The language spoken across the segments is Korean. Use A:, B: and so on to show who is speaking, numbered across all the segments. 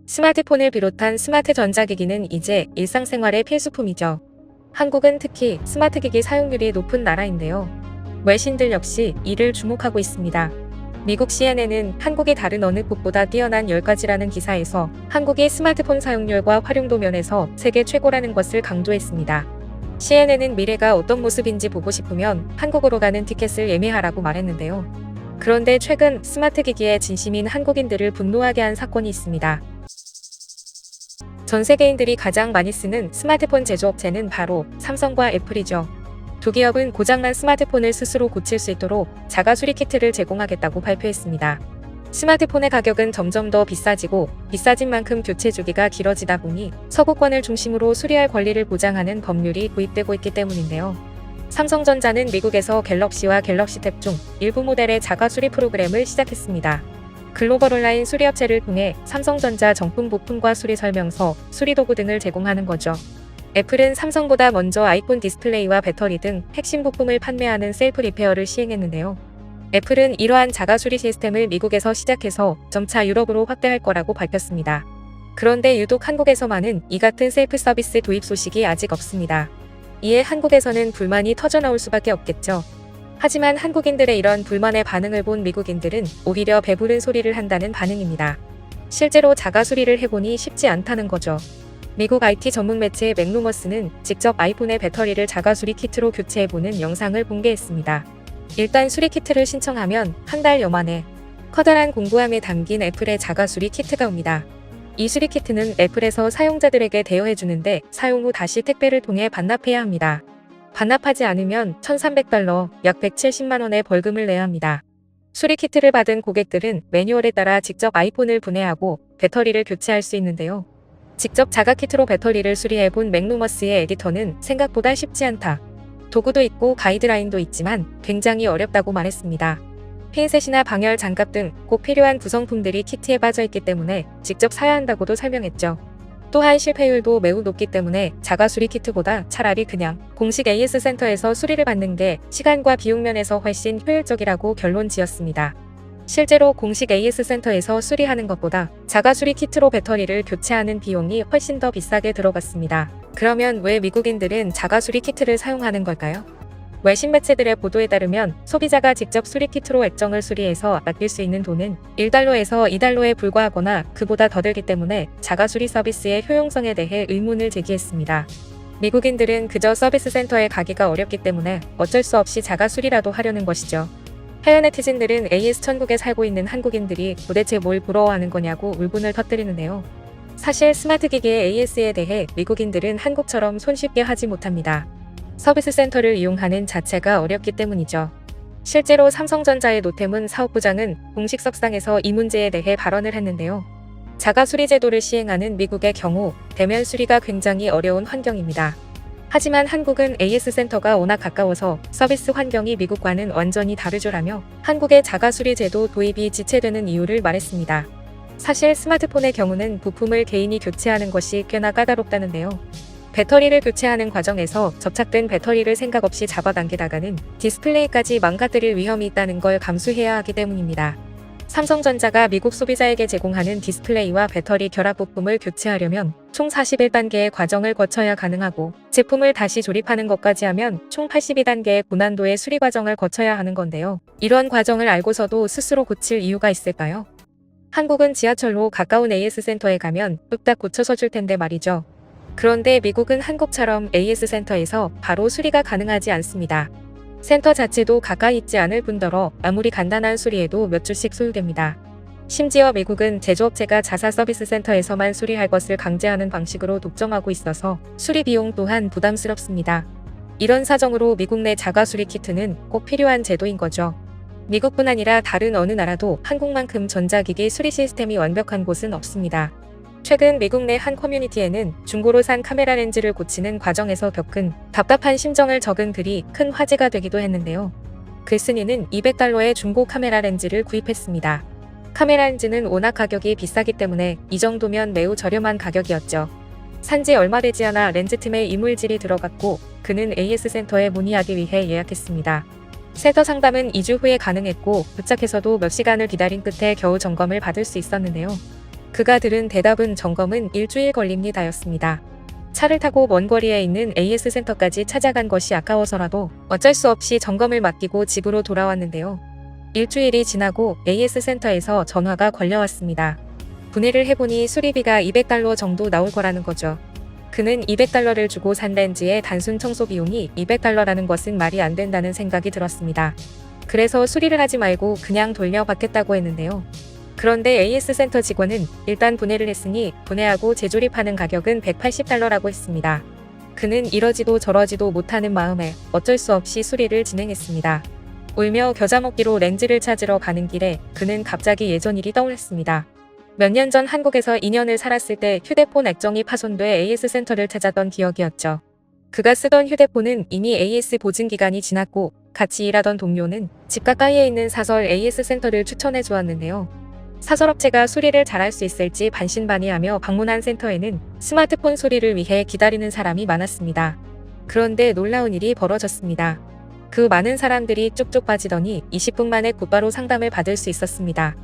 A: 스마트폰을 비롯한 스마트 전자기기는 이제 일상생활의 필수품이죠. 한국은 특히 스마트기기 사용률이 높은 나라인데요. 외신들 역시 이를 주목하고 있습니다. 미국 CNN은 한국이 다른 어느 곳보다 뛰어난 10가지라는 기사에서 한국의 스마트폰 사용률과 활용도 면에서 세계 최고라는 것을 강조했습니다. CNN은 미래가 어떤 모습인지 보고 싶으면 한국으로 가는 티켓을 예매하라고 말했는데요. 그런데 최근 스마트기기에 진심인 한국인들을 분노하게 한 사건이 있습니다. 전 세계인들이 가장 많이 쓰는 스마트폰 제조업체는 바로 삼성과 애플이죠. 두 기업은 고장난 스마트폰을 스스로 고칠 수 있도록 자가 수리 키트를 제공하겠다고 발표했습니다. 스마트폰의 가격은 점점 더 비싸진 만큼 교체 주기가 길어지다 보니 서구권을 중심으로 수리할 권리를 보장하는 법률이 도입되고 있기 때문인데요. 삼성전자는 미국에서 갤럭시와 갤럭시 탭 중 일부 모델의 자가 수리 프로그램을 시작했습니다. 글로벌 온라인 수리업체를 통해 삼성전자 정품 부품과 수리 설명서, 수리 도구 등을 제공하는 거죠. 애플은 삼성보다 먼저 아이폰 디스플레이와 배터리 등 핵심 부품을 판매하는 셀프 리페어를 시행했는데요. 애플은 이러한 자가 수리 시스템을 미국에서 시작해서 점차 유럽으로 확대할 거라고 밝혔습니다. 그런데 유독 한국에서만은 이 같은 셀프 서비스 도입 소식이 아직 없습니다. 이에 한국에서는 불만이 터져나올 수밖에 없겠죠. 하지만 한국인들의 이런 불만의 반응을 본 미국인들은 오히려 배부른 소리를 한다는 반응입니다. 실제로 자가 수리를 해보니 쉽지 않다는 거죠. 미국 IT 전문 매체 맥루머스는 직접 아이폰의 배터리를 자가 수리 키트로 교체해보는 영상을 공개했습니다. 일단 수리 키트를 신청하면 한 달여 만에 커다란 공구함에 담긴 애플의 자가 수리 키트가 옵니다. 이 수리 키트는 애플에서 사용자들에게 대여해주는데 사용 후 다시 택배를 통해 반납해야 합니다. 반납하지 않으면 $1,300, 약 170만 원의 벌금을 내야 합니다. 수리 키트를 받은 고객들은 매뉴얼에 따라 직접 아이폰을 분해하고 배터리를 교체할 수 있는데요. 직접 자가 키트로 배터리를 수리해본 맥루머스의 에디터는 생각보다 쉽지 않다. 도구도 있고 가이드라인도 있지만 굉장히 어렵다고 말했습니다. 핀셋이나 방열 장갑 등 꼭 필요한 구성품들이 키트에 빠져있기 때문에 직접 사야 한다고도 설명했죠. 또한 실패율도 매우 높기 때문에 자가 수리 키트보다 차라리 그냥 공식 AS 센터에서 수리를 받는 게 시간과 비용 면에서 훨씬 효율적이라고 결론 지었습니다. 실제로 공식 AS 센터에서 수리하는 것보다 자가 수리 키트로 배터리를 교체하는 비용이 훨씬 더 비싸게 들어갔습니다. 그러면 왜 미국인들은 자가 수리 키트를 사용하는 걸까요? 외신 매체들의 보도에 따르면 소비자가 직접 수리 키트로 액정을 수리해서 아낄 수 있는 돈은 $1에서 $2에 불과하거나 그보다 더 들기 때문에 자가 수리 서비스의 효용성에 대해 의문을 제기했습니다. 미국인들은 그저 서비스 센터에 가기가 어렵기 때문에 어쩔 수 없이 자가 수리라도 하려는 것이죠. 해외 네티즌들은 AS 천국에 살고 있는 한국인들이 도대체 뭘 부러워하는 거냐고 울분을 터뜨리는데요. 사실 스마트 기기의 AS에 대해 미국인들은 한국처럼 손쉽게 하지 못합니다. 서비스 센터를 이용하는 자체가 어렵기 때문이죠. 실제로 삼성전자의 노태문 사업부장은 공식 석상에서 이 문제에 대해 발언을 했는데요. 자가 수리 제도를 시행하는 미국의 경우 대면 수리가 굉장히 어려운 환경입니다. 하지만 한국은 AS 센터가 워낙 가까워서 서비스 환경이 미국과는 완전히 다르죠라며 한국의 자가 수리 제도 도입이 지체되는 이유를 말했습니다. 사실 스마트폰의 경우는 부품을 개인이 교체하는 것이 꽤나 까다롭다는데요. 배터리를 교체하는 과정에서 접착된 배터리를 생각 없이 잡아당기다가는 디스플레이까지 망가뜨릴 위험이 있다는 걸 감수해야 하기 때문입니다. 삼성전자가 미국 소비자에게 제공하는 디스플레이와 배터리 결합 부품을 교체하려면 총 41단계의 과정을 거쳐야 가능하고 제품을 다시 조립하는 것까지 하면 총 82단계의 고난도의 수리 과정을 거쳐야 하는 건데요. 이런 과정을 알고서도 스스로 고칠 이유가 있을까요? 한국은 지하철로 가까운 AS 센터에 가면 뚝딱 고쳐서 줄 텐데 말이죠. 그런데 미국은 한국처럼 AS 센터에서 바로 수리가 가능하지 않습니다. 센터 자체도 가까이 있지 않을 뿐더러 아무리 간단한 수리에도 몇 주씩 소요됩니다. 심지어 미국은 제조업체가 자사 서비스 센터에서만 수리할 것을 강제하는 방식으로 독점하고 있어서 수리 비용 또한 부담스럽습니다. 이런 사정으로 미국 내 자가 수리 키트는 꼭 필요한 제도인 거죠. 미국뿐 아니라 다른 어느 나라도 한국만큼 전자기기 수리 시스템이 완벽한 곳은 없습니다. 최근 미국 내 한 커뮤니티에는 중고로 산 카메라 렌즈를 고치는 과정에서 겪은 답답한 심정을 적은 글이 큰 화제가 되기도 했는데요. 글쓴이는 $200의 중고 카메라 렌즈를 구입했습니다. 카메라 렌즈는 워낙 가격이 비싸기 때문에 이 정도면 매우 저렴한 가격이었죠. 산지 얼마 되지 않아 렌즈 틈에 이물질이 들어갔고 그는 AS 센터에 문의하기 위해 예약했습니다. 센터 상담은 2주 후에 가능했고 도착해서도 몇 시간을 기다린 끝에 겨우 점검을 받을 수 있었는데요. 그가 들은 대답은 점검은 일주일 걸립니다였습니다. 차를 타고 먼 거리에 있는 AS 센터까지 찾아간 것이 아까워서라도 어쩔 수 없이 점검을 맡기고 집으로 돌아왔는데요. 일주일이 지나고 AS 센터에서 전화가 걸려왔습니다. 분해를 해보니 수리비가 $200 정도 나올 거라는 거죠. 그는 $200를 주고 산 렌즈의 단순 청소 비용이 $200라는 것은 말이 안 된다는 생각이 들었습니다. 그래서 수리를 하지 말고 그냥 돌려받겠다고 했는데요. 그런데 AS 센터 직원은 일단 분해를 했으니 분해하고 재조립하는 가격은 $180라고 했습니다. 그는 이러지도 저러지도 못하는 마음에 어쩔 수 없이 수리를 진행했습니다. 울며 겨자 먹기로 렌즈를 찾으러 가는 길에 그는 갑자기 예전 일이 떠올랐습니다. 몇 년 전 한국에서 2년을 살았을 때 휴대폰 액정이 파손돼 AS 센터를 찾았던 기억이었죠. 그가 쓰던 휴대폰은 이미 AS 보증 기간이 지났고 같이 일하던 동료는 집 가까이에 있는 사설 AS 센터를 추천해 주었는데요. 사설업체가 수리를 잘할 수 있을지 반신반의하며 방문한 센터에는 스마트폰 수리를 위해 기다리는 사람이 많았습니다. 그런데 놀라운 일이 벌어졌습니다. 그 많은 사람들이 쭉쭉 빠지더니 20분 만에 곧바로 상담을 받을 수 있었습니다.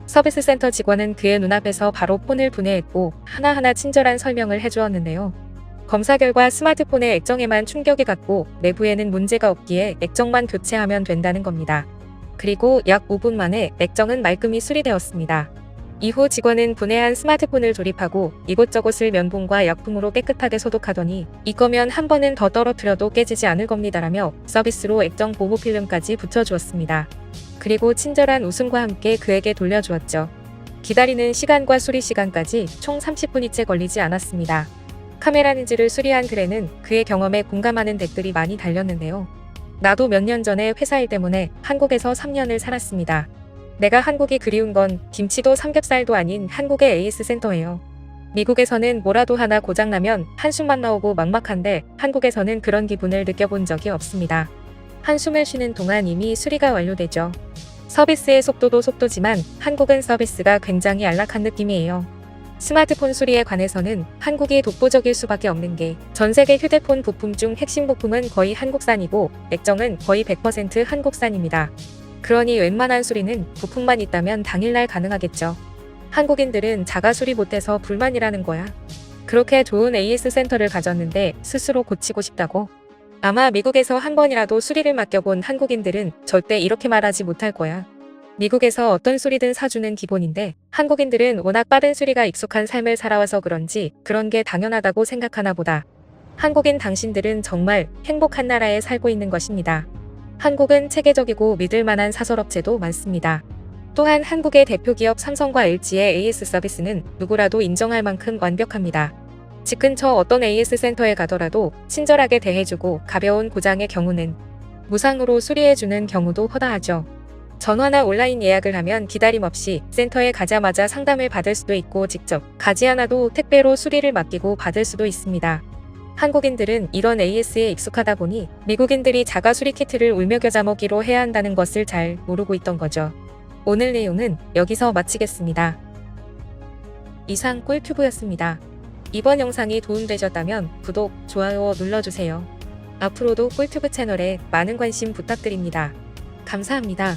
A: 서비스 센터 직원은 그의 눈앞에서 바로 폰을 분해했고 하나하나 친절한 설명을 해주었는데요. 검사 결과 스마트폰의 액정에만 충격이 갔고 내부에는 문제가 없기에 액정만 교체하면 된다는 겁니다. 그리고 약 5분 만에 액정은 말끔히 수리되었습니다. 이후 직원은 분해한 스마트폰을 조립하고 이곳저곳을 면봉과 약품으로 깨끗하게 소독하더니 이거면 한 번은 더 떨어뜨려도 깨지지 않을 겁니다라며 서비스로 액정 보호 필름까지 붙여주었습니다. 그리고 친절한 웃음과 함께 그에게 돌려주었죠. 기다리는 시간과 수리 시간까지 총 30분이 채 걸리지 않았습니다. 카메라 렌즈를 수리한 글에는 그의 경험에 공감하는 댓글이 많이 달렸는데요. 나도 몇 년 전에 회사 일 때문에 한국에서 3년을 살았습니다. 내가 한국이 그리운 건 김치도 삼겹살도 아닌 한국의 AS 센터예요. 미국에서는 뭐라도 하나 고장나면 한숨만 나오고 막막한데 한국에서는 그런 기분을 느껴본 적이 없습니다. 한숨을 쉬는 동안 이미 수리가 완료되죠. 서비스의 속도도 속도지만 한국은 서비스가 굉장히 안락한 느낌이에요. 스마트폰 수리에 관해서는 한국이 독보적일 수밖에 없는 게 전 세계 휴대폰 부품 중 핵심 부품은 거의 한국산이고 액정은 거의 100% 한국산입니다. 그러니 웬만한 수리는 부품만 있다면 당일날 가능하겠죠. 한국인들은 자가 수리 못해서 불만이라는 거야. 그렇게 좋은 AS 센터를 가졌는데 스스로 고치고 싶다고? 아마 미국에서 한 번이라도 수리를 맡겨본 한국인들은 절대 이렇게 말하지 못할 거야. 미국에서 어떤 수리든 사주는 기본인데 한국인들은 워낙 빠른 수리가 익숙한 삶을 살아와서 그런지 그런 게 당연하다고 생각하나 보다. 한국인 당신들은 정말 행복한 나라에 살고 있는 것입니다. 한국은 체계적이고 믿을 만한 사설업체도 많습니다. 또한 한국의 대표 기업 삼성과 LG의 AS 서비스는 누구라도 인정할 만큼 완벽합니다. 집 근처 어떤 AS 센터에 가더라도 친절하게 대해주고 가벼운 고장의 경우는 무상으로 수리해주는 경우도 허다하죠. 전화나 온라인 예약을 하면 기다림 없이 센터에 가자마자 상담을 받을 수도 있고 직접 가지 않아도 택배로 수리를 맡기고 받을 수도 있습니다. 한국인들은 이런 AS에 익숙하다 보니 미국인들이 자가 수리 키트를 울며 겨자 먹기로 해야 한다는 것을 잘 모르고 있던 거죠. 오늘 내용은 여기서 마치겠습니다. 이상 꿀튜브였습니다. 이번 영상이 도움되셨다면 구독, 좋아요 눌러주세요. 앞으로도 꿀튜브 채널에 많은 관심 부탁드립니다. 감사합니다.